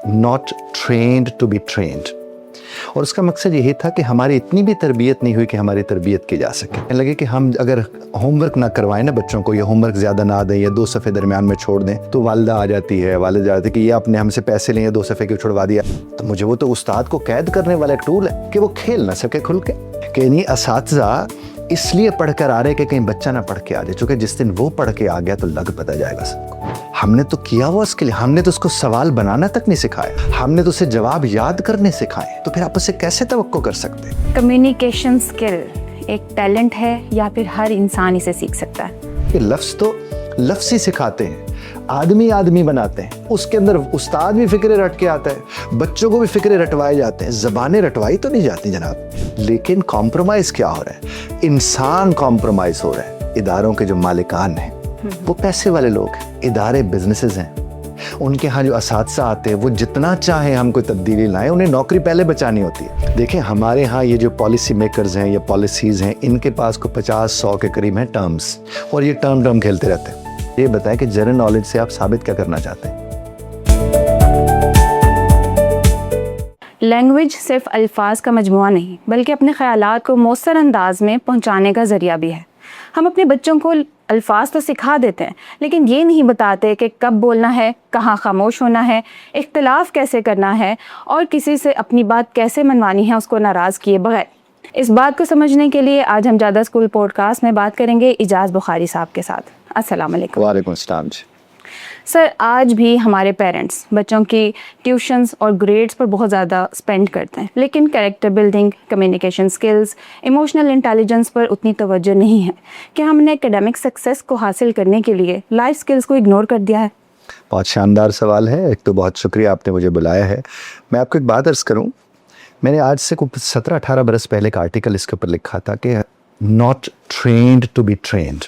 not trained to be trained. اور اس کا مقصد یہی تھا کہ ہماری اتنی بھی تربیت نہیں ہوئی کہ ہماری تربیت کی جا سکے. لگے کہ ہم اگر ہوم ورک نہ کروائیں نا بچوں کو، یا ہوم ورک زیادہ نہ دیں یا 2 صفحے درمیان میں چھوڑ دیں، تو والدہ آ جاتی ہے، والد آ جاتی ہے کہ یہ آپ نے ہم سے پیسے لیں یا 2 صفحے کیوں چھڑوا دیا. تو مجھے وہ تو استاد کو قید کرنے والا ایک ٹول ہے کہ وہ کھیل نہ سکے کھل کے. کہ نہیں، اساتذہ اس لیے پڑھ کر آ رہے کہ کہیں بچہ نہ پڑھ کے آ جائے، چونکہ جس دن وہ پڑھ کے آ گیا تو لگ پتہ جائے گا سب کو. ہم نے تو کیا وہ اس کے لیے، ہم نے تو اس کو سوال بنانا تک نہیں سکھایا، ہم نے تو اسے جواب یاد کرنے سکھائے، تو پھر آپ اسے کیسے توقع کر سکتے ہیں؟ کمیونیکیشن سکل ایک ٹیلنٹ ہے یا پھر ہر انسان اسے سیکھ سکتا ہے؟ کہ لفظ تو لفظ ہی سکھاتے ہیں، آدمی بناتے ہیں. اس کے اندر استاد بھی فکرے رٹ کے آتا ہے، بچوں کو بھی فکرے رٹوائے جاتے ہیں. زبانیں رٹوائی تو نہیں جاتی جناب، لیکن کمپرومائز کیا ہو رہا ہے؟ انسان کمپرومائز ہو رہا ہے. اداروں کے جو مالکان ہیں وہ پیسے والے لوگ ہیں، ادارے بزنسز ہیں. ان کے ہاں جو اساتذہ آتے ہیں وہ جتنا چاہیں ہم کوئی تبدیلی لائیں، انہیں نوکری پہلے بچانی ہوتی ہے. دیکھیں ہمارے ہاں یہ جو پالیسی میکرز ہیں یا پالیسیز ہیں، ان کے پاس کو 50-100 کے قریب ہیں ٹرمز، اور یہ ٹرم کھیلتے رہتے ہیں. یہ بتائیں کہ جنرل نالج سے آپ ثابت کیا کرنا چاہتے ہیں؟ لینگویج صرف الفاظ کا مجموعہ نہیں بلکہ اپنے خیالات کو مؤثر انداز میں پہنچانے کا ذریعہ بھی ہے. ہم اپنے بچوں کو الفاظ تو سکھا دیتے ہیں لیکن یہ نہیں بتاتے کہ کب بولنا ہے، کہاں خاموش ہونا ہے، اختلاف کیسے کرنا ہے، اور کسی سے اپنی بات کیسے منوانی ہے اس کو ناراض کیے بغیر. اس بات کو سمجھنے کے لیے آج ہم جادہ اسکول پوڈ کاسٹ میں بات کریں گے اعجاز بخاری صاحب کے ساتھ. السلام علیکم. وعلیکم السلام جی. سر، آج بھی ہمارے پیرنٹس بچوں کی ٹیوشنز اور گریڈز پر بہت زیادہ اسپینڈ کرتے ہیں، لیکن character building, communication skills, emotional intelligence پر اتنی توجہ نہیں ہے. کہ ہم نے اکیڈمک سکسیس کو حاصل کرنے کے لیے لائف سکلز کو اگنور کر دیا ہے؟ بہت شاندار سوال ہے. ایک تو بہت شکریہ آپ نے مجھے بلایا ہے. میں آپ کو ایک بات عرض کروں، میں نے آج سے 17-18 برس پہلے ایک آرٹیکل اس کے اوپر لکھا تھا کہ not trained to be trained.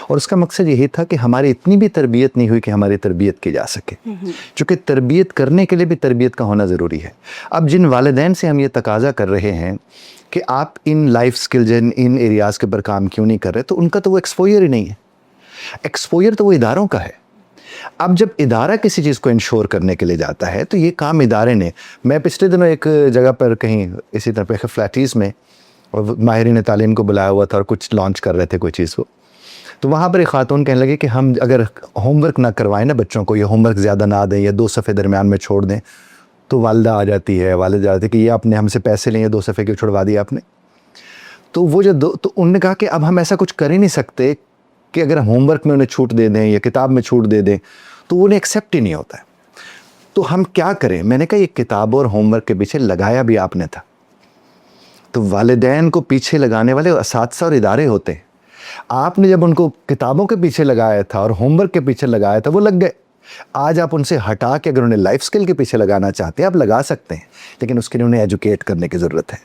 اور اس کا مقصد یہی تھا کہ ہماری اتنی بھی تربیت نہیں ہوئی کہ ہماری تربیت کی جا سکے، چونکہ تربیت کرنے کے لیے بھی تربیت کا ہونا ضروری ہے. اب جن والدین سے ہم یہ تقاضا کر رہے ہیں کہ آپ in life skills in areas کے اوپر کام کیوں نہیں کر رہے، تو ان کا تو وہ ایکسپوئر ہی نہیں ہے. ایکسپوئر تو وہ اداروں کا ہے. اب جب ادارہ کسی چیز کو انشور کرنے کے لیے جاتا ہے تو یہ کام ادارے نے. میں پچھلے دنوں ایک جگہ پر کہیں اسی طرح پہ فلیٹیز میں ماہرین تعلیم کو بلایا ہوا تھا اور کچھ لانچ کر رہے تھے کوئی چیز کو، تو وہاں پر ایک خاتون کہنے لگے کہ ہم اگر ہوم ورک نہ کروائیں نا بچوں کو، یا ہوم ورک زیادہ نہ دیں یا 2 صفحے درمیان میں چھوڑ دیں، تو والدہ آ جاتی ہے، والد آ جاتے ہیں کہ یہ آپ نے ہم سے پیسے لیں یا 2 صفحے کیوں چھڑوا دیا آپ نے. تو وہ جو تو انہوں نے کہا کہ اب ہم ایسا کچھ کر ہی نہیں سکتے کہ اگر ہوم ورک میں انہیں چھوٹ دے دیں یا کتاب میں چھوٹ دے دیں تو انہیں ایکسیپٹ ہی نہیں ہوتا ہے. تو ہم کیا کریں؟ میں نے کہا یہ کتاب اور ہوم ورک کے پیچھے لگایا بھی آپ نے تھا. تو والدین کو پیچھے لگانے والے اساتذہ اور ادارے ہوتے ہیں. آپ نے جب ان کو کتابوں کے پیچھے لگایا تھا اور ہوم ورک کے پیچھے لگایا تھا وہ لگ گئے. آج آپ ان سے ہٹا کے اگر انہیں لائف سکل کے پیچھے لگانا چاہتے ہیں آپ لگا سکتے ہیں، لیکن اس کے لیے انہیں ایجوکیٹ کرنے کی ضرورت ہے.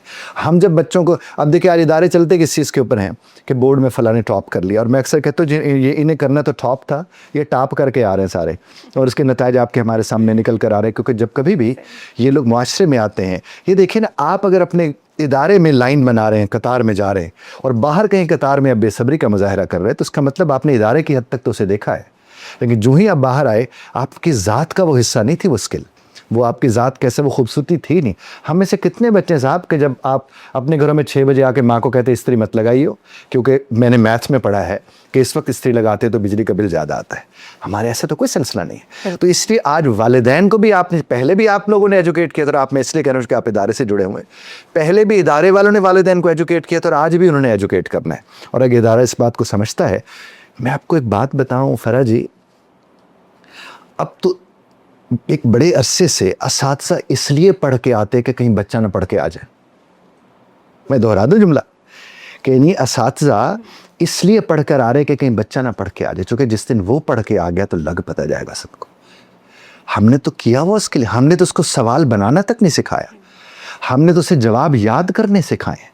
ہم جب بچوں کو، اب دیکھیں آج ادارے چلتے کس چیز کے اوپر ہیں کہ بورڈ میں فلاں نے ٹاپ کر لیا، اور میں اکثر کہتا ہوں یہ انہیں کرنا تو ٹاپ تھا، یہ ٹاپ کر کے آ رہے ہیں سارے، اور اس کے نتائج آپ کے ہمارے سامنے نکل کر آ رہے ہیں. کیونکہ جب کبھی بھی یہ لوگ معاشرے میں آتے ہیں، یہ دیکھیں نا، آپ اگر اپنے ادارے میں لائن بنا رہے ہیں، قطار میں جا رہے ہیں، اور باہر کہیں قطار میں اب بے صبری کا مظاہرہ کر رہے ہیں، تو اس کا مطلب آپ نے ادارے کی حد تک تو اسے دیکھا ہے. لیکن جو ہی آپ باہر آئے، آپ کی ذات کا وہ حصہ نہیں تھی وہ اسکل، وہ آپ کی ذات کیسے وہ خوبصورتی تھی نہیں. ہم میں سے کتنے بچے ہیں صاحب کہ جب آپ اپنے گھروں میں 6 بجے آ کے ماں کو کہتے استری مت لگائیے، کیونکہ میں نے میتھس میں پڑھا ہے کہ اس وقت استری لگاتے تو بجلی کا بل زیادہ آتا ہے. ہمارے ایسا تو کوئی سلسلہ نہیں ہے. تو اس لیے آج والدین کو بھی آپ نے، پہلے بھی آپ لوگوں نے ایجوکیٹ کیا تھا، آپ میں اس لیے کہہ رہا ہوں کہ آپ ادارے سے جڑے ہوئے ہیں، پہلے بھی ادارے والوں نے والدین کو ایجوکیٹ کیا تھا اور آج بھی انہوں نے ایجوکیٹ کرنا ہے. اور اگر ادارہ اس بات کو سمجھتا ہے، میں آپ کو ایک بات بتاؤں فرا جی، اب تو ایک بڑے عرصے سے اساتذہ اس لیے پڑھ کے آتے کہ کہیں بچہ نہ پڑھ کے آ جائے. میں دہرا دوں جملہ کہ نہیں، اساتذہ اس لیے پڑھ کر آ رہے کہ کہیں بچہ نہ پڑھ کے آ جائے، چونکہ جس دن وہ پڑھ کے آ گیا تو لگ پتہ جائے گا سب کو. ہم نے تو کیا وہ اس کے لیے، ہم نے تو اس کو سوال بنانا تک نہیں سکھایا، ہم نے تو اسے جواب یاد کرنے سکھائے.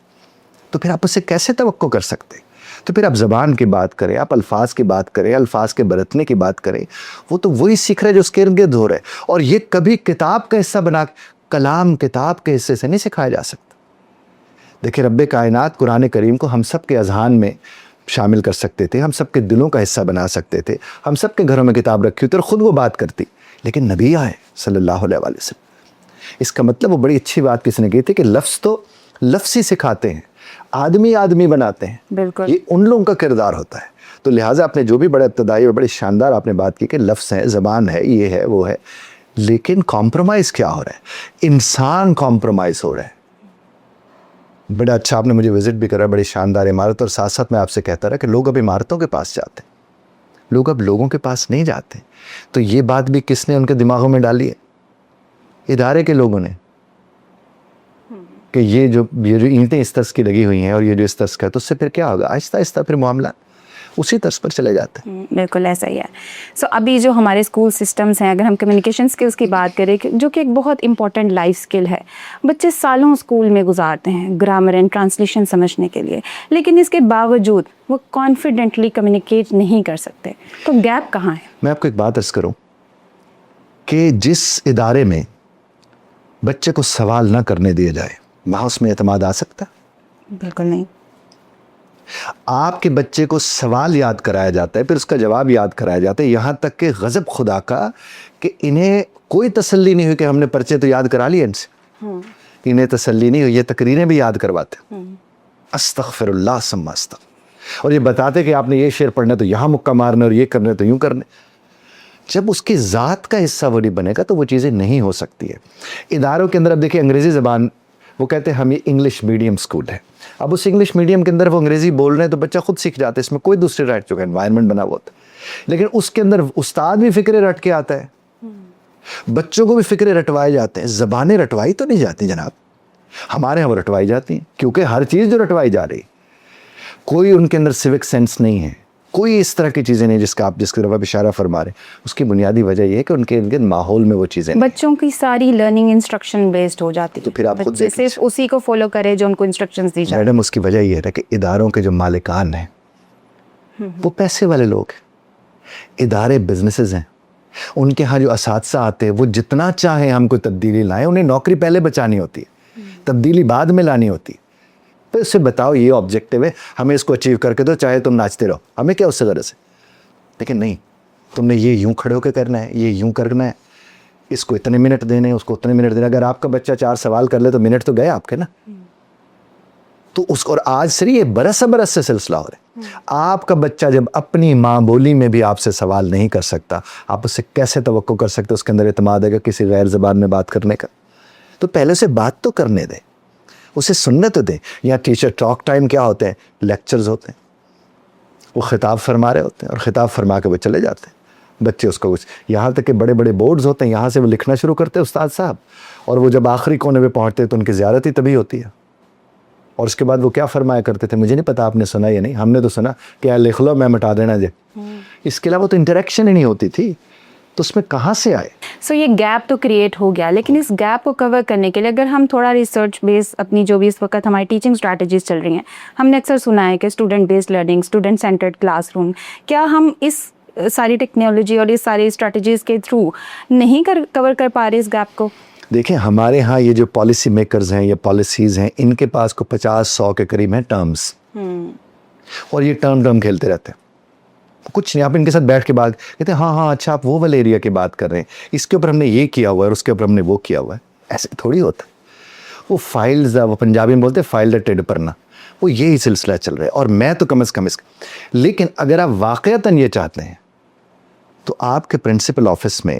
تو پھر آپ اسے کیسے توقع کر سکتے؟ تو پھر آپ زبان کی بات کریں، آپ الفاظ کی بات کریں، الفاظ کے برتنے کی بات کریں، وہ تو وہی سیکھ رہے جو اس کے ارد گرد ہو رہے. اور یہ کبھی کتاب کا حصہ بنا، کلام کتاب کے حصے سے نہیں سکھایا جا سکتا. دیکھیں رب کائنات قرآن کریم کو ہم سب کے اذہان میں شامل کر سکتے تھے، ہم سب کے دلوں کا حصہ بنا سکتے تھے، ہم سب کے گھروں میں کتاب رکھی ہوتی اور خود وہ بات کرتی، لیکن نبی آئے صلی اللہ علیہ وآلہ وسلم. اس کا مطلب وہ بڑی اچھی بات کس نے کی تھی کہ لفظ تو لفظ ہی سکھاتے ہیں, آدمی آدمی بناتے ہیں. بالکل. یہ ان لوگوں کا کردار ہوتا ہے. تو لہٰذا آپ نے جو بھی بڑا ابتدائی اور بڑی شاندار آپ نے بات کی کہ لفظ ہے, زبان ہے, یہ ہے, وہ ہے, لیکن کمپرومائز کیا ہو رہا ہے؟ انسان کمپرومائز ہو رہا ہے. بڑا اچھا آپ نے مجھے وزٹ بھی کرا, بڑی شاندار عمارت, اور ساتھ ساتھ میں آپ سے کہتا رہا کہ لوگ اب عمارتوں کے پاس جاتے ہیں, لوگ اب لوگوں کے پاس نہیں جاتے. تو یہ بات بھی کس نے ان کے دماغوں میں ڈالی ہے؟ ادارے کے لوگوں نے, کہ یہ جو اینٹیں اس طرز کی لگی ہوئی ہیں اور یہ جو اس طرز کا ہے, تو اس سے پھر کیا ہوگا؟ آہستہ آہستہ پھر معاملہ اسی طرز پر چلے جاتے ہیں. بالکل ایسا ہی ہے. سو ابھی جو ہمارے اسکول سسٹمز ہیں, اگر ہم کمیونیکیشن اسکلس کی بات کریں جو کہ ایک بہت امپورٹنٹ لائف اسکل ہے, بچے سالوں اسکول میں گزارتے ہیں گرامر اینڈ ٹرانسلیشن سمجھنے کے لیے, لیکن اس کے باوجود وہ کانفیڈنٹلی کمیونیکیٹ نہیں کر سکتے. تو گیپ کہاں ہے؟ میں آپ کو ایک بات عرض کروں کہ جس ادارے میں بچے کو سوال نہ کرنے دیا جائے, وہاں اس میں اعتماد آ سکتا؟ بالکل نہیں. آپ کے بچے کو سوال یاد کرایا جاتا ہے, پھر اس کا جواب یاد کرایا جاتا ہے, یہاں تک کہ غضب خدا کا کہ انہیں کوئی تسلی نہیں ہوئی کہ ہم نے پرچے تو یاد کرا لیے ان سے, انہیں تسلی نہیں ہوئی, یہ تقریریں بھی یاد کرواتے. استغفر اللہ ثم استغفر, اور یہ بتاتے کہ آپ نے یہ شعر پڑھنا تو یہاں مکہ مارنا اور یہ کرنا تو یوں کرنے. جب اس کی ذات کا حصہ وہ نہیں بنے گا تو وہ چیزیں نہیں ہو سکتی ہے. اداروں کے اندر اب دیکھیں انگریزی زبان, وہ کہتے ہیں ہم یہ انگلش میڈیم اسکول ہے. اب اس انگلش میڈیم کے اندر وہ انگریزی بول رہے ہیں تو بچہ خود سیکھ جاتا ہے, اس میں کوئی دوسری رائٹ جو ہے انوائرمنٹ بنا ہوا ہوتا ہے. لیکن اس کے اندر استاد بھی فکرے رٹ کے آتا ہے, بچوں کو بھی فکرے رٹوائے جاتے ہیں. زبانیں رٹوائی تو نہیں جاتی جناب, ہمارے یہاں وہ رٹوائی جاتی ہیں, کیونکہ ہر چیز جو رٹوائی جا رہی, کوئی ان کے اندر سیوک سینس نہیں ہے, کوئی اس طرح کی چیزیں نہیں جس کا آپ جس کی طرف آپ اشارہ فرما رہے ہیں. اس کی بنیادی وجہ یہ ہے کہ ان کے ماحول میں وہ چیزیں نہیں. بچوں کی ساری لرننگ انسٹرکشن بیسڈ ہو جاتی ہے, تو پھر آپ خود بچے صرف اسی کو فالو کرے جو ان کو انسٹرکشنز دی جائے. میڈم اس کی وجہ یہ ہے کہ اداروں کے جو مالکان ہیں وہ پیسے والے لوگ ہیں, ادارے بزنسز ہیں, ان کے ہاں جو اساتذہ آتے ہیں وہ جتنا چاہیں ہم کو تبدیلی لائیں, انہیں نوکری پہلے بچانی ہوتی ہے, تبدیلی بعد میں لانی ہوتی ہے. پھر اس سے بتاؤ یہ آبجیکٹیو ہے, ہمیں اس کو اچیو کر کے دو, چاہے تم ناچتے رہو, ہمیں کیا اس سے غرض ہے. لیکن نہیں, تم نے یہ یوں کھڑے ہو کے کرنا ہے, یہ یوں کرنا ہے, اس کو اتنے منٹ دینے, اس کو اتنے منٹ دینے. اگر آپ کا بچہ 4 سوال کر لے تو منٹ تو گئے آپ کے نا. تو اس کو, اور آج سے یہ برس برس سے سلسلہ ہو رہا ہے. آپ کا بچہ جب اپنی ماں بولی میں بھی آپ سے سوال نہیں کر سکتا, آپ اس سے کیسے توقع کر سکتے اس کے اندر اعتماد ہے کہ کسی غیر زبان میں بات کرنے کا؟ تو پہلے سے بات تو کرنے دیں, اسے سننے تو دیں. یا ٹیچر ٹاک ٹائم کیا ہوتے ہیں؟ لیکچرز ہوتے ہیں, وہ خطاب فرما رہے ہوتے ہیں اور خطاب فرما کے وہ چلے جاتے ہیں. بچے اس کو کچھ, یہاں تک کہ بڑے بڑے بورڈز ہوتے ہیں, یہاں سے وہ لکھنا شروع کرتے ہیں استاد صاحب, اور وہ جب آخری کونے پہ پہنچتے ہیں تو ان کی زیارت ہی تبھی ہوتی ہے. اور اس کے بعد وہ کیا فرمایا کرتے تھے, مجھے نہیں پتا آپ نے سنا یا نہیں, ہم نے تو سنا کہ یار لکھ لو میں مٹا دینا جے. اس کے علاوہ تو انٹریکشن ہی نہیں ہوتی تھی, تو اس میں کہاں سے آئے؟ سو یہ گیپ تو کریٹ ہو گیا, لیکن اس گیپ کو کور کرنے کے لیے اگر ہم تھوڑا ریسرچ بیس اپنی جو بھی اس وقت ہماری ٹیچنگ اسٹریٹجیز چل رہی ہیں, ہم نے اکثر سنا ہے کہ student based learning, student centred class room, کیا ہم اس ساری ٹیکنالوجی اور اس ساری اسٹریٹجیز کے تھرو نہیں کور کر پا رہے اس گیپ کو؟ دیکھیں ہمارے ہاں یہ جو پالیسی میکرز ہیں یا پالیسیز ہیں, ان کے پاس کو 50-100 کے قریب ہیں ٹرمز, اور یہ ٹرم کھیلتے رہتے ہیں. کچھ نہیں, آپ ان کے ساتھ بیٹھ کے بات کہتے ہیں ہاں ہاں اچھا آپ وہ والے ایریا کی بات کر رہے ہیں, اس کے اوپر ہم نے یہ کیا ہوا ہے اور اس کے اوپر ہم نے وہ کیا ہوا ہے. ایسے تھوڑی ہوتا. وہ فائلز, وہ پنجابی میں بولتے ہیں فائل دا ٹیڈ پرنا, وہ یہی سلسلہ چل رہا ہے. اور میں تو کم از کم لیکن اگر آپ واقعتاً یہ چاہتے ہیں تو آپ کے پرنسپل آفس میں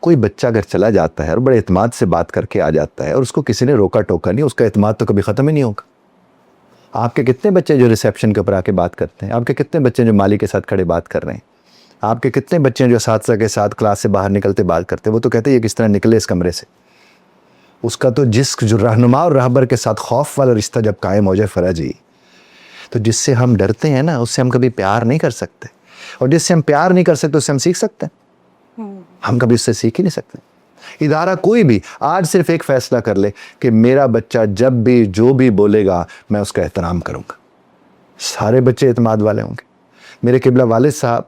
کوئی بچہ اگر چلا جاتا ہے اور بڑے اعتماد سے بات کر کے آ جاتا ہے اور اس کو کسی نے روکا ٹوکا نہیں, اس کا اعتماد تو کبھی ختم ہی نہیں ہوگا. آپ کے کتنے بچے جو ریسیپشن کے اوپر آ کے بات کرتے ہیں, آپ کے کتنے بچے جو مالی کے ساتھ کھڑے بات کر رہے ہیں, آپ کے کتنے بچے جو اساتذہ کے ساتھ کلاس سے باہر نکلتے بات کرتے ہیں, وہ تو کہتے ہیں یہ کس طرح نکلے اس کمرے سے. اس کا تو جو رہنما اور رہبر کے ساتھ خوف والا رشتہ جب قائم ہو جائے فرجی, تو جس سے ہم ڈرتے ہیں نا اس سے ہم کبھی پیار نہیں کر سکتے, اور جس سے ہم پیار نہیں کر سکتے اس سے ہم سیکھ سکتے ہیں؟ ہم کبھی اس سے سیکھ ہی نہیں سکتے. ادارہ کوئی بھی آج صرف ایک فیصلہ کر لے کہ میرا بچہ جب بھی جو بھی بولے گا میں اس کا احترام کروں گا, سارے بچے اعتماد والے ہوں گے. میرے قبلہ والد صاحب,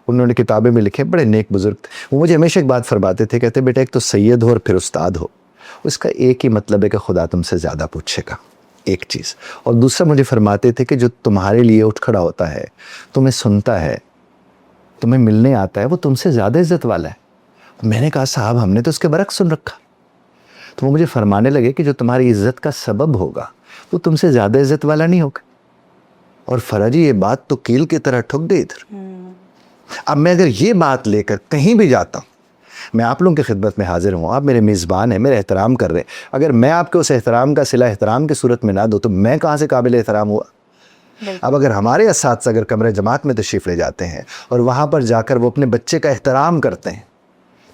انہوں نے کتابیں میں لکھے, بڑے نیک بزرگ تھے, وہ مجھے ہمیشہ ایک بات فرماتے تھے, کہتے بیٹا ایک تو سید ہو اور پھر استاد ہو, اس کا ایک ہی مطلب ہے کہ خدا تم سے زیادہ پوچھے گا, ایک چیز. اور دوسرا مجھے فرماتے تھے کہ جو تمہارے لیے اٹھ کھڑا ہوتا ہے, تمہیں سنتا ہے, تمہیں ملنے آتا ہے, وہ تم سے زیادہ عزت والا ہے. میں نے کہا صاحب ہم نے تو اس کے برعکس سن رکھا. تو وہ مجھے فرمانے لگے کہ جو تمہاری عزت کا سبب ہوگا وہ تم سے زیادہ عزت والا نہیں ہوگا. اور فرا جی یہ بات تو کیل کی طرح ٹھک گئی ادھر. اب میں اگر یہ بات لے کر کہیں بھی جاتا ہوں, میں آپ لوگوں کی خدمت میں حاضر ہوں, آپ میرے میزبان ہیں, میرے احترام کر رہے ہیں, اگر میں آپ کو اس احترام کا صلہ احترام کی صورت میں نہ دوں تو میں کہاں سے قابل احترام ہوا. اب اگر ہمارے اساتذہ اگر کمرہ جماعت میں تشریف لے جاتے ہیں اور وہاں پر جا کر وہ اپنے بچے کا احترام کرتے ہیں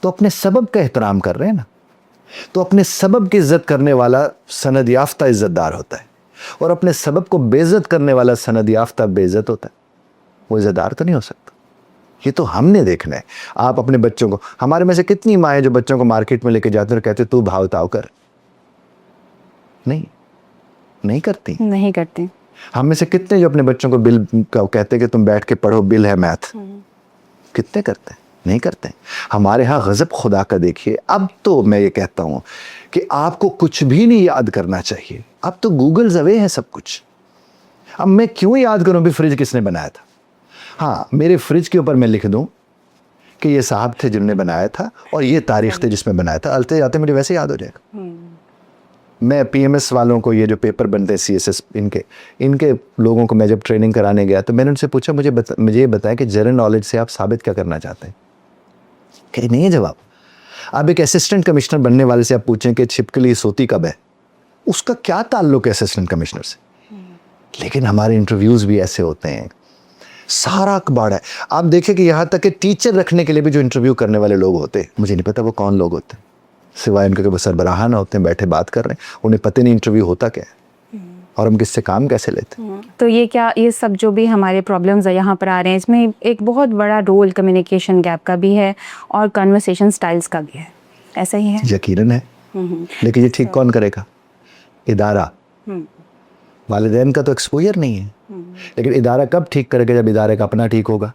تو اپنے سبب کا احترام کر رہے ہیں نا. تو اپنے سبب کی عزت کرنے والا سند یافتہ عزت دار ہوتا ہے, اور اپنے سبب کو بے عزت کرنے والا سند یافتہ بے عزت ہوتا ہے. وہ عزت دار تو نہیں ہو سکتا. یہ تو ہم نے دیکھنا ہے. آپ اپنے بچوں کو, ہمارے میں سے کتنی مائیں جو بچوں کو مارکیٹ میں لے کے جاتے ہیں اور کہتے تو بھاؤ تاؤ کر, نہیں کرتی. ہم میں سے کتنے جو اپنے بچوں کو بل کہتے کہ تم بیٹھ کے پڑھو, بل ہے میتھ, کتنے کرتے ہیں؟ نہیں کرتے. ہمارے ہاں غضب خدا کا دیکھیے. اب تو میں یہ کہتا ہوں کہ آپ کو کچھ بھی نہیں یاد کرنا چاہیے, اب تو گوگل زوے ہے سب کچھ. اب میں کیوں یاد کروں بھی فریج کس نے بنایا تھا. ہاں میرے فریج کے اوپر میں لکھ دوں کہ یہ صاحب تھے جن نے بنایا تھا اور یہ تاریخ تھے جس میں بنایا تھا, التے جاتے مجھے ویسے یاد ہو جائے گا. میں پی ایم ایس والوں کو یہ جو پیپر بنتے ہیں سی ایس ایس ان کے لوگوں کو میں جب ٹریننگ کرانے گیا تو میں نے ان سے پوچھا مجھے یہ بتائیں کہ جنرل نالج سے آپ ثابت کیا کرنا چاہتے ہیں. کہ نہیں ہے جواب. آپ ایک اسسٹنٹ کمشنر بننے والے سے آپ پوچھیں کہ چھپکلی سوتی کب ہے, اس کا کیا تعلق ہے اسسٹنٹ کمشنر سے. لیکن ہمارے انٹرویوز بھی ایسے ہوتے ہیں, سارا کباڑ ہے. آپ دیکھیں کہ یہاں تک کہ ٹیچر رکھنے کے لیے بھی جو انٹرویو کرنے والے لوگ ہوتے ہیں, مجھے نہیں پتا وہ کون لوگ ہوتے ہیں, سوائے ان کے وہ سربراہان ہوتے ہیں بیٹھے بات کر رہے ہیں, انہیں پتہ نہیں انٹرویو ہوتا کیا ہے اور ہم کس سے کام کیسے لیتے ہیں. تو یہ سب جو بھی ہمارے پرابلمز یہاں پر آ رہے ہیں, اس میں ایک بہت بڑا رول کمیونیکیشن گیپ کا بھی ہے اور کنورسیشن سٹائلز کا بھی ہے. ایسا ہی ہے؟ یقیناً ہے. لیکن یہ ٹھیک کون کرے گا؟ ادارہ. والدین کا تو ایکسپوجر نہیں ہے, لیکن ادارہ کب ٹھیک کرے گا؟ جب ادارے کا اپنا ٹھیک ہوگا.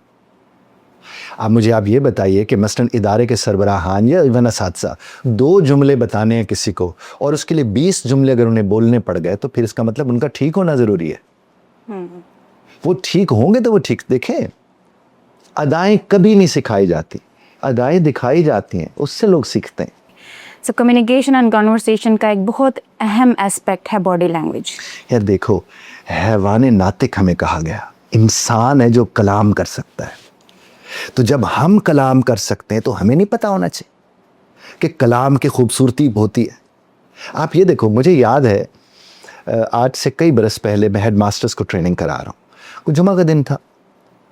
اب مجھے آپ یہ بتائیے کہ مثلاً ادارے کے سربراہان یا ایون اساتذہ 2 جملے بتانے ہیں کسی کو اور اس کے لیے 20 جملے اگر انہیں بولنے پڑ گئے تو پھر اس کا مطلب ان کا ٹھیک ہونا ضروری ہے. وہ ٹھیک ہوں گے تو وہ ٹھیک. دیکھیں ادائیں کبھی نہیں سکھائی جاتی, ادائیں دکھائی جاتی ہیں, اس سے لوگ سیکھتے ہیں. سو کمیونیکیشن اینڈ کنورسیشن کا ایک بہت اہم ایسپیکٹ ہے باڈی لینگویج. یار دیکھو, حیوان ناطق ہمیں کہا گیا, انسان ہے جو کلام کر سکتا ہے. تو جب ہم کلام کر سکتے ہیں تو ہمیں نہیں پتا ہونا چاہیے کہ کلام کی خوبصورتی ہوتی ہے. آپ یہ دیکھو, مجھے یاد ہے آج سے کئی برس پہلے میں ہیڈ ماسٹرز کو ٹریننگ کرا رہا ہوں. کوئی جمعہ کا دن تھا,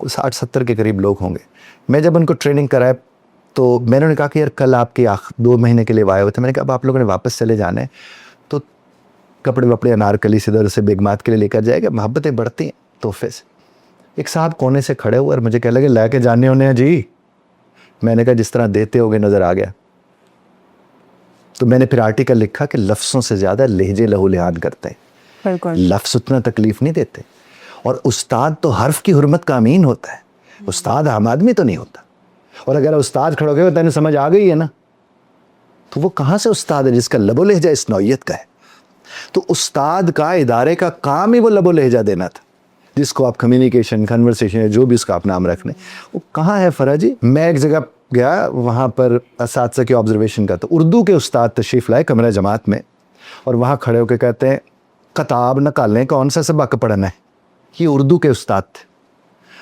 کوئی 60-70 کے قریب لوگ ہوں گے. میں جب ان کو ٹریننگ کرائے تو میں نے کہا کہ یار کل آپ کے 2 مہینے کے لیے آئے ہوئے تھے. میں نے کہا اب آپ لوگوں نے واپس چلے جانا ہے تو کپڑے وپڑے انارکلی سے ادھر سے بیگمات کے لیے لے کر جائے گا. محبتیں بڑھتی ہیں تحفے سے. ایک صاحب کونے سے کھڑے ہوئے اور مجھے کہنے لگے لے کے جانے ہونے ہیں جی. میں نے کہا جس طرح دیتے ہوگے نظر آ گیا. تو میں نے پھر آرٹیکل لکھا کہ لفظوں سے زیادہ لہجے لہو لحان کرتے ہیں. لفظ اتنا تکلیف نہیں دیتے. اور استاد تو حرف کی حرمت کا امین ہوتا ہے, استاد عام آدمی تو نہیں ہوتا. اور اگر استاد کھڑو گے تمہیں سمجھ آ گئی ہے نا, تو وہ کہاں سے استاد ہے جس کا لب و لہجہ اس نوعیت کا ہے. تو استاد کا, ادارے کا کام ہی وہ لب و لہجہ دینا تھا, جس کو آپ کمیونیکیشن کنورسیشن جو بھی اس کا آپ نام رکھ لیں. وہ کہاں ہے فرا جی؟ میں ایک جگہ گیا, وہاں پر اساتذہ کی آبزرویشن کا, تو اردو کے استاد تشریف لائے کمرہ جماعت میں, اور وہاں کھڑے ہو کے کہتے ہیں کتاب نکالیں کون سا سبق پڑھنا ہے. یہ اردو کے استاد تھے.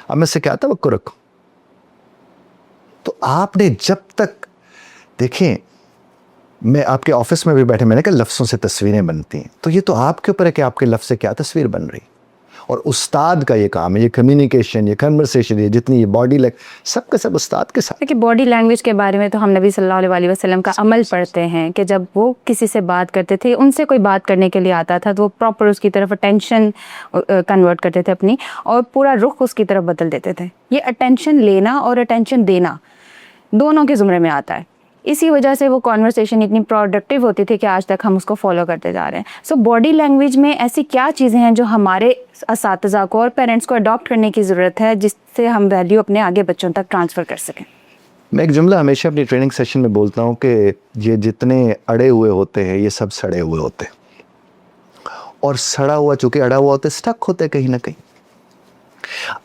اب میں سے کیا توقع رکھوں؟ تو آپ نے جب تک دیکھیں, میں آپ کے آفس میں بھی بیٹھے, میں نے کہا لفظوں سے تصویریں بنتی ہیں, تو یہ تو آپ کے اوپر ہے کہ آپ کے لفظ سے کیا تصویر بن رہی. اور استاد کا یہ کام ہے, یہ کمیونیکیشن, یہ کنورسیشن, یہ جتنی یہ باڈی سب کا سب استاد کے ساتھ. کہ باڈی لینگویج کے بارے میں تو ہم نبی صلی اللہ علیہ وسلم کا عمل پڑھتے ہیں کہ جب وہ کسی سے بات کرتے تھے, ان سے کوئی بات کرنے کے لیے آتا تھا تو وہ پراپر اس کی طرف اٹینشن کنورٹ کرتے تھے اپنی, اور پورا رخ اس کی طرف بدل دیتے تھے. یہ اٹینشن لینا اور اٹینشن دینا دونوں کے زمرے میں آتا ہے. اسی وجہ سے وہ کانورسیشن اتنی پروڈکٹیو ہوتی تھی کہ آج تک ہم اس کو فالو کرتے جا رہے ہیں. سو باڈی لینگویج میں ایسی کیا چیزیں ہیں جو ہمارے اساتذہ کو اور پیرنٹس کو اڈاپٹ کرنے کی ضرورت ہے جس سے ہم ویلیو اپنے آگے بچوں تک ٹرانسفر کر سکیں؟ میں ایک جملہ ہمیشہ اپنی ٹریننگ سیشن میں بولتا ہوں کہ یہ جتنے اڑے ہوئے ہوتے ہیں یہ سب سڑے ہوئے ہوتے ہیں, اور سڑا ہوا چونکہ اڑا ہوا ہوتا ہے اسٹک ہوتے ہیں کہیں نہ کہیں.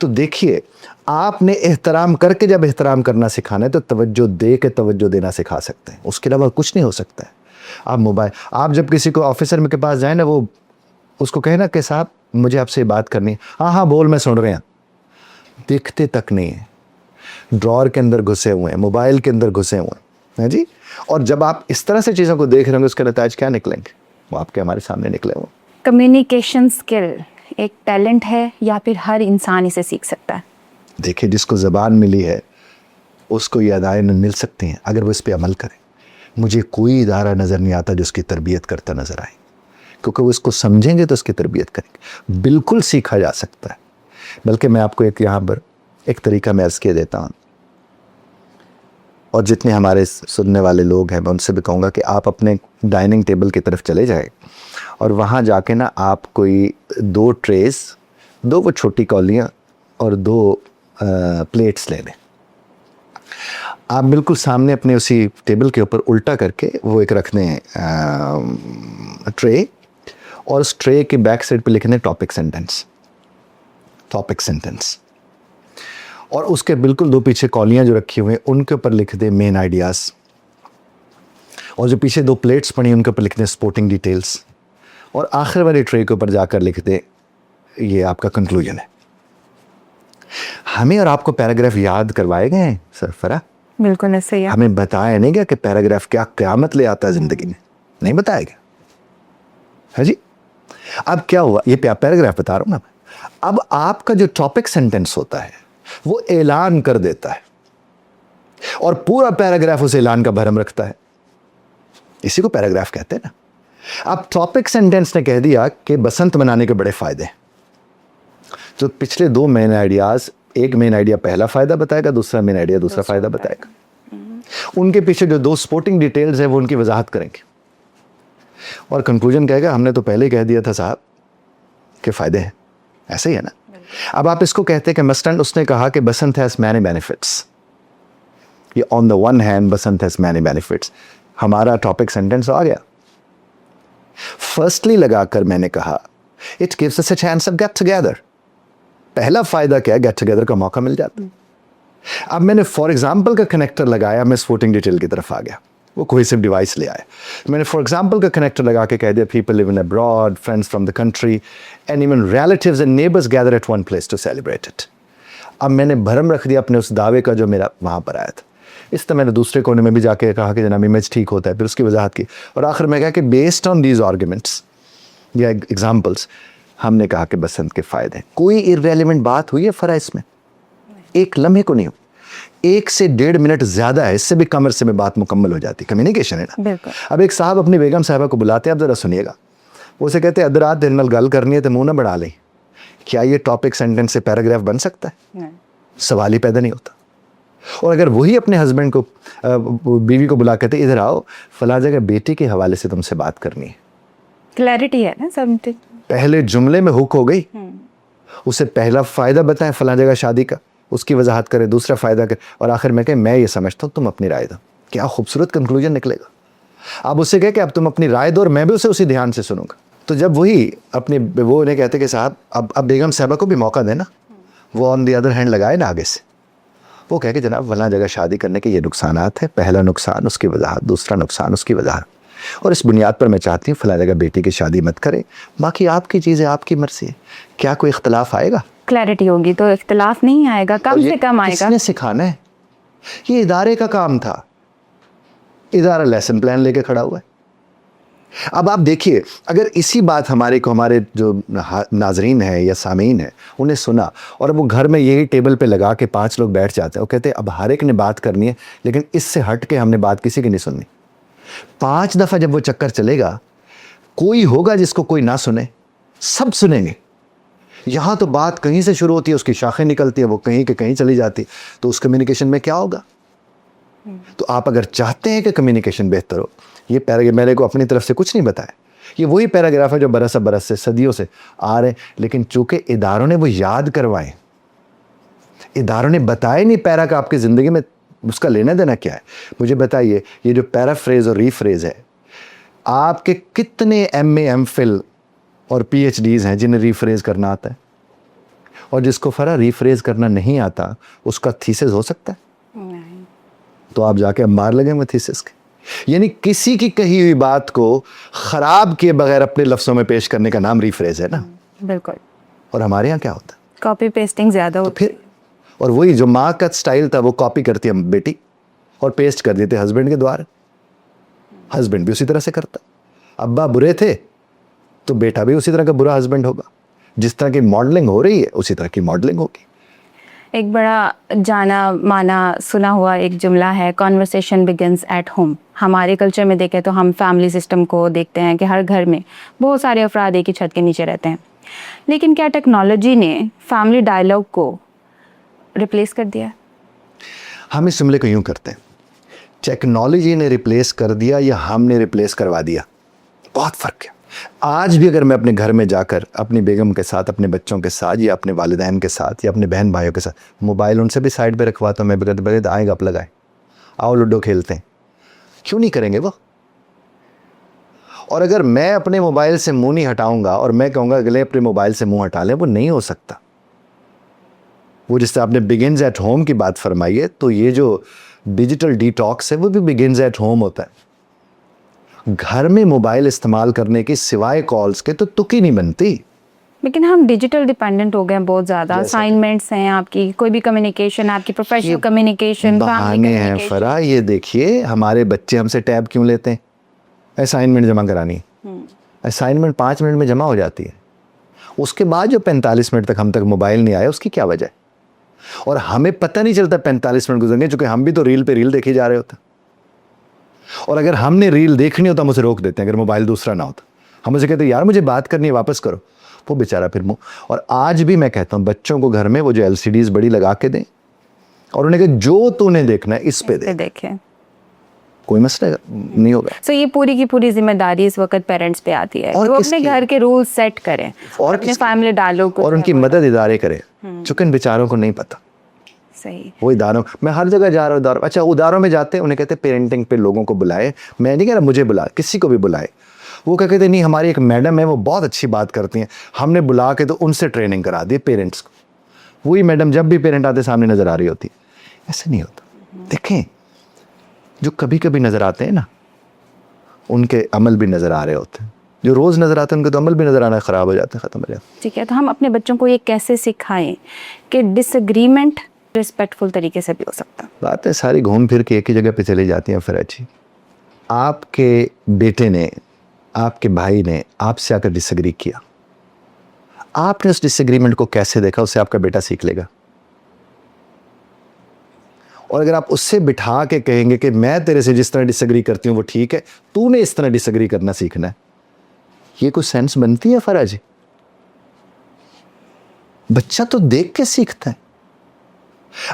تو دیکھیے آپ نے احترام کر کے جب احترام کرنا سکھانا ہے تو توجہ دے کے توجہ دینا سکھا سکتے ہیں, اس کے علاوہ کچھ نہیں ہو سکتا ہے. آپ موبائل, آپ جب کسی کو آفیسر کے پاس جائیں نا, وہ اس کو کہیں نا کہ صاحب مجھے آپ سے بات کرنی ہے, ہاں ہاں بول میں سن رہے ہیں, دیکھتے تک نہیں ہیں, ڈرار کے اندر گھسے ہوئے ہیں, موبائل کے اندر گھسے ہوئے ہیں جی. اور جب آپ اس طرح سے چیزوں کو دیکھ رہے ہوں گے اس کے نتائج کیا نکلیں گے, وہ آپ کے ہمارے سامنے نکلے ہوئے. کمیونیکیشن سکل ایک ٹیلنٹ ہے یا پھر ہر انسان اسے سیکھ سکتا ہے؟ دیکھیے جس کو زبان ملی ہے اس کو یہ ادائیں مل سکتی ہیں اگر وہ اس پہ عمل کرے. مجھے کوئی ادارہ نظر نہیں آتا جو اس کی تربیت کرتا نظر آئے, کیونکہ وہ اس کو سمجھیں گے تو اس کی تربیت کریں گے. بالکل سیکھا جا سکتا ہے. بلکہ میں آپ کو ایک یہاں پر ایک طریقہ میں عرض کیے دیتا ہوں, اور جتنے ہمارے سننے والے لوگ ہیں میں ان سے بھی کہوں گا کہ آپ اپنے ڈائننگ ٹیبل کی طرف چلے جائیں اور وہاں جا کے نا آپ کوئی 2 ٹریز, 2 وہ چھوٹی کولیاں اور 2 پلیٹس لے لیں. آپ بالکل سامنے اپنے اسی ٹیبل کے اوپر الٹا کر کے وہ ایک رکھ دیں ٹرے, اور اس ٹرے کے بیک سائڈ پہ لکھ دیں ٹاپک سینٹینس, ٹاپک سینٹینس. اور اس کے بالکل 2 پیچھے کولیاں جو رکھی ہوئے ہیں ان کے اوپر لکھ دیں مین آئیڈیاز, اور جو پیچھے 2 پلیٹس پڑی ہیں ان کے اوپر لکھ دیں سپورٹنگ ڈیٹیلز, اور آخر والے ٹرے کے اوپر جا کر لکھ دیں یہ آپ کا کنکلوژن ہے. ہمیں اور آپ کو پیراگراف یاد کروائے گئے ہیں سرفراہ, بالکل ایسے ہی ہے. ہمیں بتایا نہیں گیا کہ پیراگراف کیا قیامت لے آتا ہے زندگی میں, نہیں بتایا گیا ہے جی. اب کیا ہوا, یہ پیراگراف بتا رہا ہوں نا. اب آپ کا جو ٹاپک سینٹینس ہوتا ہے وہ اعلان کر دیتا ہے, اور پورا پیراگراف اس اعلان کا بھرم رکھتا ہے. اسی کو پیراگراف کہتے ہیں نا. اب ٹاپک سینٹینس نے کہہ دیا کہ بسنت منانے کے بڑے فائدے ہیں, تو پچھلے 2 مین آئیڈیاز, ایک مین آئیڈیا پہلا فائدہ بتائے گا, دوسرا مین آئیڈیا دوسرا فائدہ بتائے گا. ان کے پیچھے جو 2 سپورٹنگ ڈیٹیلز ہیں وہ ان کی وضاحت کریں گے, اور کنکلوژن کہے گا ہم نے تو پہلے ہی کہہ دیا تھا صاحب کہ فائدے ہیں. ایسے ہی ہے نا. اب آپ اس کو کہتے ہیں کہ مثلاً اس نے کہا کہ بسنت ہیز مینی بینیفٹس, یہ on the one hand Basant has many benefits, ہمارا ٹاپک سینٹینس آ گیا. فرسٹلی لگا کر میں نے کہا it gives us a chance of get together. پہلا فائدہ کیا ہے, گیٹ ٹوگیدر کا موقع مل جاتا. اب میں نے فار ایگزامپل کا کنیکٹر لگایا, میں سپورٹنگ ڈیٹیل کی طرف آ گیا, وہ کوہیسو ڈیوائس لے آئے. میں نے فار ایگزامپل کا کنیکٹر لگا کے کہہ دیا people live in abroad, friends from the country and even relatives and neighbours gather at one place to celebrate it. اب میں نے بھرم رکھ دیا اپنے اس دعوے کا جو میرا وہاں پر آیا تھا. اس طرح میں نے دوسرے کونے میں بھی جا کے کہا کہ جناب امیج ٹھیک ہوتا ہے, پھر اس کی وضاحت کی, اور آخر میں کہا کہ بیسڈ آن دیز آرگومنٹس یا ایگزامپلس ہم نے کہا کہ بسنت کے فائدے ہیں. کوئی ارریلیونٹ بات ہوئی ہے فرا اس میں, ایک لمحے کو نہیں ہو, 1 سے 1.5 منٹ زیادہ ہے, اس سے بھی کم عرصے میں بات مکمل ہو جاتی. کمیونیکیشن ہے نا. بالکل. اب ایک صاحب اپنی بیگم صاحبہ کو بلاتے ہیں, آپ ذرا سنیے گا, وہ اسے کہتے ہیں ادرات دن مل گل کرنی ہے تو منہ نہ بڑھا لیں. کیا یہ ٹاپک سینٹینس سے پیراگراف بن سکتا ہے؟ سوال ہی پیدا نہیں ہوتا. اور اگر وہی اپنے ہسبینڈ کو, بیوی کو بلا کہتے ادھر آؤ فلاں جگہ بیٹی کے حوالے سے تم سے بات کرنی ہے, کلیئرٹی ہے نا سب. پہلے جملے میں ہک ہو گئی. اسے پہلا فائدہ بتائیں فلاں جگہ شادی کا, اس کی وضاحت کرے, دوسرا فائدہ کرے, اور آخر میں کہیں میں یہ سمجھتا ہوں تم اپنی رائے دو. کیا خوبصورت کنکلوژن نکلے گا. اب اس سے کہے کہ اب تم اپنی رائے دو اور میں بھی اسے اسی دھیان سے سنوں گا. تو جب وہی اپنی وہ انہیں کہتے کہ صاحب اب بیگم صاحبہ کو بھی موقع دینا, وہ آن دی ادر ہینڈ لگائے نا آگے سے, وہ کہے کہ جناب فلاں جگہ شادی کرنے کے یہ نقصانات ہیں, پہلا نقصان اس کی وضاحت, دوسرا نقصان اس کی وضاحت, اور اس بنیاد پر میں چاہتی ہوں فلاں جگہ بیٹی کی شادی مت کرے, باقی آپ کی چیزیں آپ کی مرضی ہے. کیا کوئی اختلاف آئے گا؟ کلیئرٹی ہوگی تو اختلاف نہیں آئے گا, کم سے کم آئے کس گا. نے سکھانا ہے؟ یہ ادارے کا کام تھا. ادارہ لیسن پلان لے کے کھڑا ہوا ہے. اب آپ دیکھیے اگر اسی بات ہمارے جو ناظرین ہیں یا سامعین ہیں انہیں سنا, اور اب وہ گھر میں یہی ٹیبل پہ لگا کے 5 لوگ بیٹھ جاتے ہیں, وہ کہتے ہیں اب ہر ایک نے بات کرنی ہے لیکن اس سے ہٹ کے ہم نے بات کسی کی نہیں سننی. 5 دفعہ جب وہ چکر چلے گا, کوئی ہوگا جس کو کوئی نہ سنے, سب سنیں گے. یہاں تو بات کہیں سے شروع ہوتی ہے, اس کی شاخیں نکلتی ہے, وہ کہیں کہ کہیں چلی جاتی, تو اس کمیونیکیشن میں کیا ہوگا؟ تو آپ اگر چاہتے ہیں کہ کمیونیکیشن بہتر ہو, یہ پیراگراف میں نے کو اپنی طرف سے کچھ نہیں بتایا, یہ وہی پیراگراف ہے جو برس سے صدیوں سے آ رہے ہیں, لیکن چونکہ اداروں نے وہ یاد کروائے, اداروں نے بتایا نہیں پیرا کا آپ کی زندگی میں اس کا لینا دینا کیا ہے. مجھے بتائیے یہ جو پیرا فریز اور ری فریز ہے, آپ کے کتنے ایم اے ایم فل اور پی ایچ ڈیز ہیں جنہیں ری فریز کرنا آتا ہے؟ اور جس کو فرا ریفریز کرنا نہیں آتا اس کا تھیسس ہو سکتا ہے؟ نہیں. تو آپ جا کے مار لگیں گے تھیسس کے. یعنی کسی کی کہی ہوئی بات کو خراب کیے بغیر اپنے لفظوں میں پیش کرنے کا نام ریفریز ہے نا. بالکل. اور ہمارے یہاں کیا ہوتا ہے؟ کاپی پیسٹنگ زیادہ تو ہوتی پھر اور وہی جو ماں کا سٹائل تھا وہ کاپی کرتی ہے بیٹی اور پیسٹ کر دیتے ہسبینڈ کے دوارے. ہسبینڈ بھی اسی طرح سے کرتا. ابا برے تھے تو بیٹا بھی اسی طرح کا برا ہسبینڈ ہوگا. جس طرح کی ماڈلنگ ہو رہی ہے اسی طرح کی ماڈلنگ ہوگی. ایک بڑا جانا مانا سنا ہوا ایک جملہ ہے کانورسیشن بگنز ایٹ ہوم. ہمارے کلچر میں دیکھیں تو ہم فیملی سسٹم کو دیکھتے ہیں کہ ہر گھر میں بہت سارے افراد ایک ہی چھت کے نیچے رہتے ہیں. لیکن کیا ٹیکنالوجی نے فیملی ڈائلاگ کو ریپلیس کر دیا؟ ہم اس جملے کو یوں کرتے ہیں ٹیکنالوجی نے ریپلیس کر دیا یا ہم نے ریپلیس کروا دیا. بہت فرق ہے. آج بھی اگر میں اپنے گھر میں جا کر اپنی بیگم کے ساتھ اپنے بچوں کے ساتھ یا اپنے والدین کے ساتھ یا اپنے بہن بھائیوں کے ساتھ موبائل ان سے بھی سائڈ پہ رکھواتا ہوں میں بھی کہتا ہوں آئیں گپ لگائیں آؤ لوڈو کھیلتے ہیں. کیوں نہیں کریں گے وہ؟ اور اگر میں اپنے موبائل سے منہ نہیں ہٹاؤں گا اور میں کہوں گا اگلے اپنے موبائل سے منہ ہٹا لیں وہ نہیں ہو سکتا. وہ جس طرح آپ نے بگنز ایٹ ہوم کی بات فرمائی ہے تو یہ جو ڈیجیٹل ڈی ٹاکس ہے وہ بھی بگنز ایٹ ہوم ہوتا ہے. گھر میں موبائل استعمال کرنے کی سوائے کالز کے تو تک ہی نہیں بنتی. لیکن ہم ڈیجیٹل ڈیپینڈنٹ ہو گئے ہیں بہت زیادہ. اسائنمنٹس ہیں آپ کی کوئی بھی کمیونیکیشن آپ کی پروفیشنل کمیونیکیشن بہانے ہیں فرا. یہ دیکھیے ہمارے بچے ہم سے ٹیب کیوں لیتے ہیں؟ اسائنمنٹ جمع کرانی ہے. اسائنمنٹ 5 منٹ میں جمع ہو جاتی ہے. اس کے بعد جو 45 منٹ تک ہم تک موبائل نہیں آیا اس کی کیا وجہ ہے؟ اور ہمیں پتہ نہیں چلتا 45 منٹ گزر گئے چونکہ ہم بھی تو ریل پہ ریل دیکھے جا رہے ہوتے ہیں. اور اگر ہم نے ریل دیکھنی ہوتا ہم اسے روک دیتے ہیں اگر موبائل دوسرا نہ ہوتا. ہم اسے کہتے ہیں یار مجھے بات کرنی ہے واپس کرو. وہ بیچارہ پھر منہ. اور آج بھی میں کہتا ہوں بچوں کو گھر میں وہ جو LCDs بڑی لگا کے دیں اور انہیں کہ جو تو نے دیکھنا ہے اس پہ دیکھیں کوئی مسئلہ نہیں ہوگا. سو یہ پوری کی پوری ذمہ داری اس وقت پیرنٹس پہ آتی ہے وہ اپنے گھر کے رول سیٹ کریں اور اپنے فیملی ڈائلاگ کو اور ان کی مدد ادارے کرے چونکہ ان بیچاروں کو نہیں پتا. صحیح. وہ اداروں میں ہر جگہ جا رہا ہوں اچھا اداروں میں جاتے ہیں انہیں کہتے ہیں پیرنٹنگ پہ لوگوں کو بلائے. میں نہیں کہہ رہا مجھے بلائے کسی کو بھی بلائے. وہ کہتے ہیں نہیں ہماری ایک میڈم ہے وہ بہت اچھی بات کرتی ہیں ہم نے بلا کے تو ان سے ٹریننگ کرا دی پیرنٹس کو. وہی میڈم جب بھی پیرنٹ آتے سامنے نظر آ رہی ہوتی. ایسے نہیں ہوتا. دیکھیں جو کبھی کبھی نظر آتے ہیں نا ان کے عمل بھی نظر آ رہے ہوتے ہیں. جو روز نظر آتے ہیں ان کے تو عمل بھی نظر آنا خراب ہو جاتے ہیں ختم ہو جاتے ہیں. ٹھیک ہے. تو ہم اپنے بچوں کو یہ کیسے سکھائیں کہ ڈس ایگریمنٹ رسپیکٹفل طریقے سے بھی ہو سکتا؟ باتیں ساری گھوم پھر کے ایک ہی جگہ پہ چلی جاتی ہیں فرا جی. آپ کے بیٹے نے آپ کے بھائی نے آپ سے آ کر ڈس ایگری کیا. آپ نے اس ڈس ایگریمنٹ کو کیسے دیکھا اسے آپ کا بیٹا سیکھ لے گا. اور اگر آپ اس سے بٹھا کے کہیں گے کہ میں تیرے سے جس طرح ڈس ایگری کرتی ہوں وہ ٹھیک ہے تو نے اس طرح ڈس ایگری کرنا سیکھنا ہے یہ کوئی سینس بنتی ہے فرا جی؟ بچہ تو دیکھ کے سیکھتا ہے.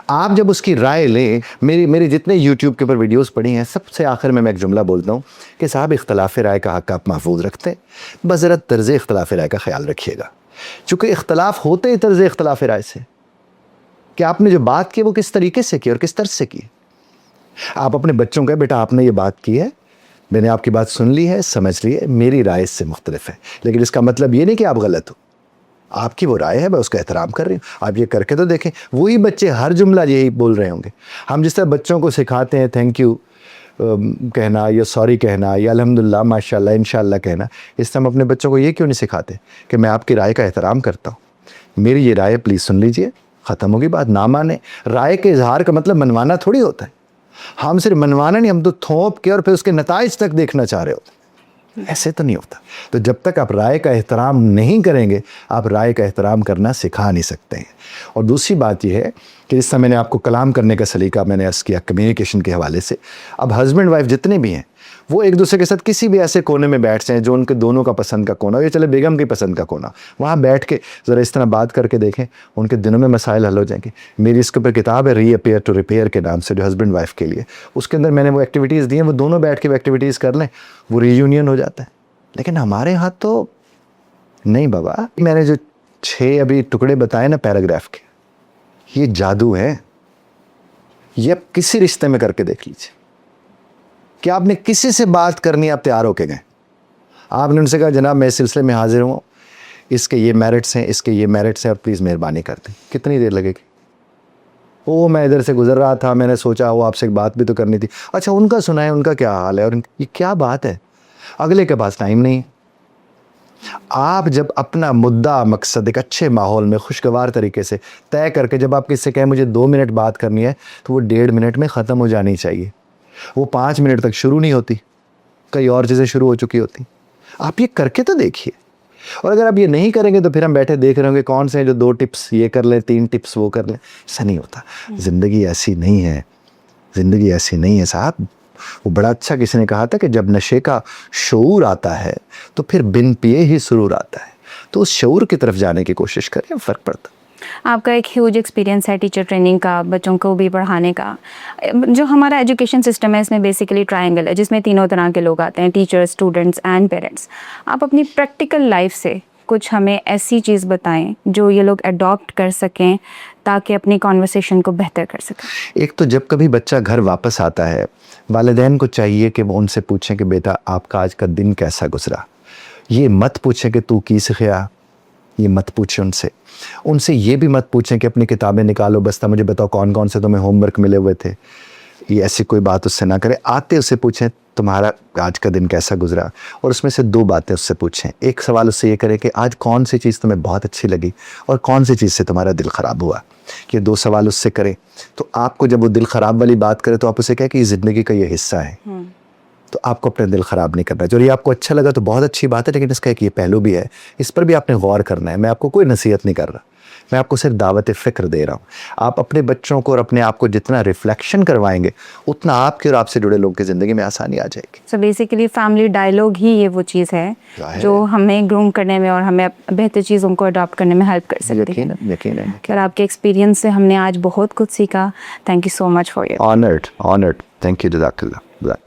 آپ جب اس کی رائے لیں میری جتنے یوٹیوب کے اوپر ویڈیوز پڑھی ہیں سب سے آخر میں ایک جملہ بولتا ہوں کہ صاحب اختلاف رائے کا حق آپ محفوظ رکھتے ہیں بس ذرا طرز اختلاف رائے کا خیال رکھیے گا چونکہ اختلاف ہوتے ہی طرز اختلاف رائے سے کہ آپ نے جو بات کی وہ کس طریقے سے کی اور کس طرز سے کی. آپ اپنے بچوں کو بیٹا آپ نے یہ بات کی ہے میں نے آپ کی بات سن لی ہے سمجھ لی ہے میری رائے اس سے مختلف ہے لیکن اس کا مطلب یہ نہیں کہ آپ غلط ہو. آپ کی وہ رائے ہے میں اس کا احترام کر رہی ہوں. آپ یہ کر کے تو دیکھیں. وہی بچے ہر جملہ یہی بول رہے ہوں گے. ہم جس طرح بچوں کو سکھاتے ہیں تھینک یو کہنا یا سوری کہنا یا الحمدللہ ماشاء اللہ انشاء اللہ کہنا اس طرح ہم اپنے بچوں کو یہ کیوں نہیں سکھاتے کہ میں آپ کی رائے کا احترام کرتا ہوں میری یہ رائے پلیز سن لیجئے ختم ہوگی بات. نہ مانے رائے کے اظہار کا مطلب منوانا تھوڑی ہوتا ہے. ہم صرف منوانا نہیں ہم تو تھوپ کے اور پھر اس کے نتائج تک دیکھنا چاہ رہے ہوتے ہیں. ایسے تو نہیں ہوتا. تو جب تک آپ رائے کا احترام نہیں کریں گے آپ رائے کا احترام کرنا سکھا نہیں سکتے ہیں. اور دوسری بات یہ ہے کہ جس طرح میں نے آپ کو کلام کرنے کا سلیقہ میں نے عرض کیا کمیونیکیشن کے حوالے سے اب ہسبینڈ وائف جتنے بھی ہیں وہ ایک دوسرے کے ساتھ کسی بھی ایسے کونے میں بیٹھ جائیں جو ان کے دونوں کا پسند کا کونا ہو یا چلے بیگم کی پسند کا کونا وہاں بیٹھ کے ذرا اس طرح بات کر کے دیکھیں ان کے دنوں میں مسائل حل ہو جائیں گے. میری اس کے اوپر کتاب ہے ری اپیئر ٹو ریپیئر کے نام سے جو ہسبینڈ وائف کے لیے اس کے اندر میں نے وہ ایکٹیویٹیز دی ہیں وہ دونوں بیٹھ کے وہ ایکٹیویٹیز کر لیں وہ ری یونین ہو جاتا ہے. لیکن ہمارے ہاں تو نہیں بابا. میں نے جو 6 ابھی ٹکڑے بتائے نا پیراگراف کے یہ جادو ہے. یہ آپ کسی رشتے میں کر کے دیکھ لیجیے کہ آپ نے کسی سے بات کرنی آپ تیار ہو کے گئے آپ نے ان سے کہا جناب میں اس سلسلے میں حاضر ہوں اس کے یہ میرٹس ہیں، اس کے یہ میرٹس ہیں، اور پلیز مہربانی کر دیں. کتنی دیر لگے گی؟ او میں ادھر سے گزر رہا تھا، میں نے سوچا وہ آپ سے ایک بات بھی تو کرنی تھی. اچھا ان کا سنائیں، ان کا کیا حال ہے، اور یہ کیا بات ہے؟ اگلے کے پاس ٹائم نہیں. آپ جب اپنا مدعا مقصد ایک اچھے ماحول میں خوشگوار طریقے سے طے کر کے جب آپ کسی سے کہیں مجھے 2 منٹ بات کرنی ہے تو وہ 1.5 منٹ میں ختم ہو جانی چاہیے. وہ 5 منٹ تک شروع نہیں ہوتی، کئی اور چیزیں شروع ہو چکی ہوتی. آپ یہ کر کے تو دیکھیے. اور اگر آپ یہ نہیں کریں گے تو پھر ہم بیٹھے دیکھ رہے ہوں گے کون سے ہیں جو 2 ٹپس یہ کر لیں، 3 ٹپس وہ کر لیں. ایسا نہیں ہوتا. زندگی ایسی نہیں ہے، زندگی ایسی نہیں ہے صاحب. وہ بڑا اچھا کسی نے کہا تھا کہ جب نشے کا شعور آتا ہے تو پھر بن پیے ہی سرور آتا ہے. تو اس شعور کی طرف جانے کی کوشش کریں، فرق پڑتا. آپ کا ایک ہیوج ایکسپیرینس ہے ٹیچر ٹریننگ کا، بچوں کو بھی پڑھانے کا. جو ہمارا ایجوکیشن سسٹم ہے اس میں بیسیکلی ٹرائنگل ہے جس میں تینوں طرح کے لوگ آتے ہیں، ٹیچر، اسٹوڈنٹس اینڈ پیرنٹس. آپ اپنی پریکٹیکل لائف سے کچھ ہمیں ایسی چیز بتائیں جو یہ لوگ اڈاپٹ کر سکیں تاکہ اپنی کانورسیشن کو بہتر کر سکیں. ایک تو جب کبھی بچہ گھر واپس آتا ہے، والدین کو چاہیے کہ وہ ان سے پوچھیں کہ بیٹا آپ کا آج کا دن کیسا گزرا. یہ مت پوچھیں کہ تو کی سیکھیا، یہ مت پوچھیں ان سے یہ بھی مت پوچھیں کہ اپنی کتابیں نکالو بستہ مجھے بتاؤ کون کون سے تمہیں ہوم ورک ملے ہوئے تھے. یہ ایسی کوئی بات اس سے نہ کریں. آتے اس سے پوچھیں تمہارا آج کا دن کیسا گزرا، اور اس میں سے 2 باتیں اس سے پوچھیں. ایک سوال اس سے یہ کریں کہ آج کون سی چیز تمہیں بہت اچھی لگی اور کون سی چیز سے تمہارا دل خراب ہوا. یہ 2 سوال اس سے کریں. تو آپ کو جب وہ دل خراب والی بات کرے تو آپ اسے کہیں کہ یہ زندگی کا یہ حصہ ہے، تو آپ کو اپنے دل خراب نہیں کرنا چاہیے. اور یہ آپ کو اچھا لگا تو بہت اچھی بات ہے، لیکن اس کا ایک یہ پہلو بھی ہے، اس پر بھی آپ نے غور کرنا ہے. میں آپ کو کوئی نصیحت نہیں کر رہا، میں آپ کو صرف دعوت فکر دے رہا ہوں. آپ اپنے بچوں کو اور اپنے آپ کو جتنا ریفلیکشن کروائیں گے اتنا آپ کے اور آپ سے جڑے لوگوں کی زندگی میں آسانی آ جائے گی. سو بیسیکلی فیملی ڈائلاگ ہی یہ وہ چیز ہے جو ہمیں گروم کرنے میں اور ہمیں بہتر چیزوں کو اڈاپٹ کرنے میں ہیلپ کر سکتی ہے. یقیناً. اور آپ کے ایکسپیرینس سے ہم نے آج بہت کچھ سیکھا. Thank you so much for your honoured. Thank you. جزاک اللہ.